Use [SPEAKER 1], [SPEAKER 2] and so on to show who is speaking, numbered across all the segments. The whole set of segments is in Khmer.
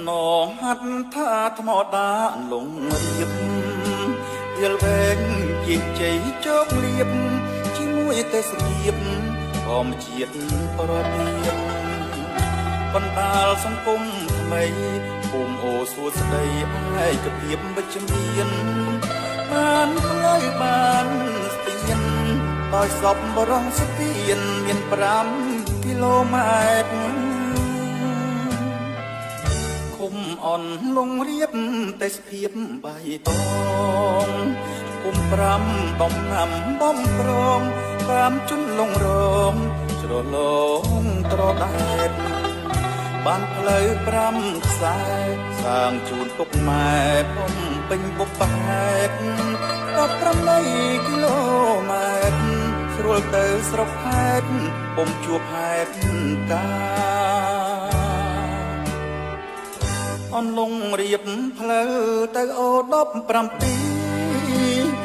[SPEAKER 1] ណងហាត់ថាថ្មដាលងរៀបវាលវែងជាជ័យជោគលៀបជាមួយទេសភាពធម្មជាតិប្រទៀនបណ្ដាលសង្គមថ្មីភូមិអូសួស្ដីឯកភាពវិជ្ជមានបានផ្លូវបានស្ទៀនដោយសពបរងស្ទៀនមាន5គីឡូម៉ែត្រគុំអនលងរៀបទេសភាពបៃតងគុំ5ដំណាំបំប្រង5ជន់លងរងជ្រលងត្រដែតបានផ្លូវ5ខ្សែសាងជូនពុកម៉ែពំពេញបុកបែក18គីឡូម៉ែត្រស្រួលទៅស្រុកហេតុពុំជួបហេតុការអនលងរៀបផ្លូវទៅអូ17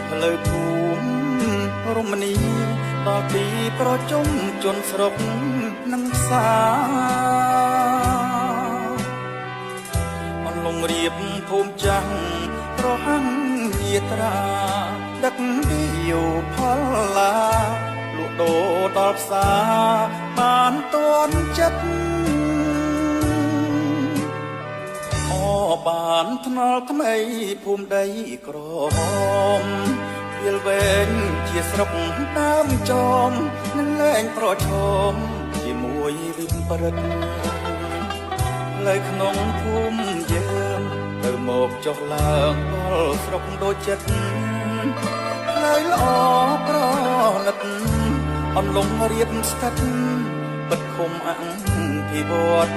[SPEAKER 1] ផ្លូវភូមិរមណីដល់ទីប្រជុំជនស្រុកនឹងផ្សារអនលងរៀបភូមិចាស់រហ័ងយាត្រាដឹកពីយោផលឡាលក់ដូរដល់ផ្សារបានទាន់ចិត្តបានថ្នល់ថ្មីភូមិដីក្រហមវាលវែងជាស្រុកដើមចោមនឹងលែងប្រឈមជាមួយវិបរិតផ្លូវក្នុងភូមិយើងទៅមកចុះឡើងដល់ស្រុកដូចចិត្តផ្លូវល្អប្រណិតអនលងរៀបស្ថិតបិទឃុំអង្គភិវឌ្ឍ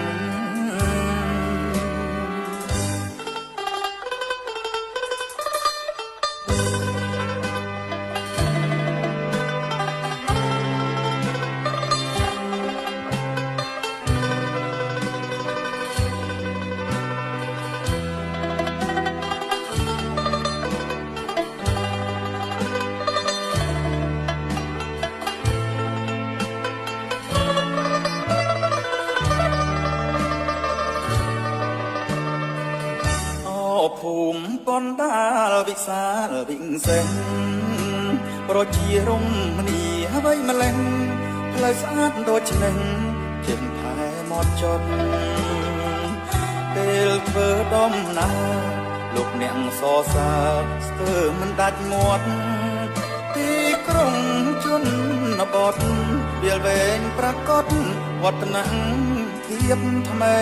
[SPEAKER 1] ភូមិកណ្ដាលវិសាលវិង្សេងប្រជារមនីអ្វីម្លេះផ្លូវស្អាតដូចឆ្នឹងជាងថែមកចត់ពេលធ្វើដំណើរលោកអ្នកសរសើរស្ទើរមិនដាច់មាត់ទីក្រុងជនបទវាលវែងប្រកបវឌ្ឍនភាពថ្មី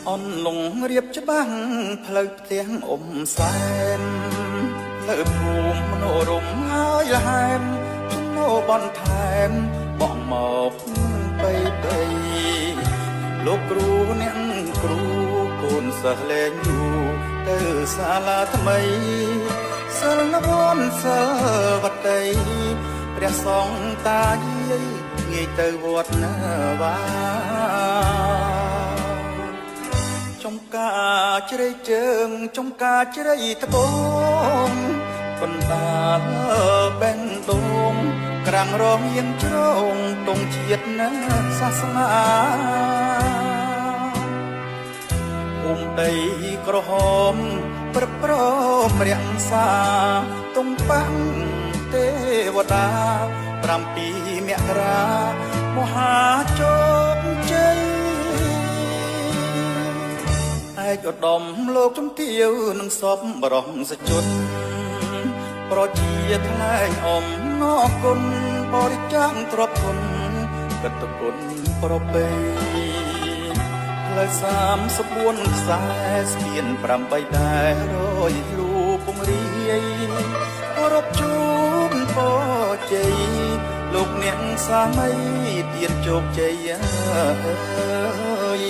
[SPEAKER 1] អនលងរៀបច្បាស់ផ្លូវផ្ទាំងអ៊ំសែនផ្លូវភូមិមនោរម្យហើយលហែមចំណូលបន្ថែមបងមកបីបីលោកគ្រូអ្នកគ្រូកូនសិស្សលេងយូរទៅសាលាថ្មីសិលវ័នសិលវតីព្រះសង្ឃតាយាយងាយទៅវត្តណាវាចំការជ្រៃជើងចំការជ្រៃត្បូងបណ្ដាលបែងដងក្រាំងរងៀងជ្រងទងជាតិណាសាសនាភូមិដីក្រហមប្រប្រមរក្សាទងបាំងទេវតា7មករាមហាជោគជ័យឯកឧត្តមលោកជំទាវនឹងសពបរមសជនប្រជាថ្លែងអំណរគុណបរិច្ចាគទ្រព្យធនកតគុណប្របីផ្លូវ34ខ្សែស្ពាន8ដែររយលូពងរាយគោរពជូនពរជ័យលោកអ្នកសាមីទៀតជោគជ័យអើយ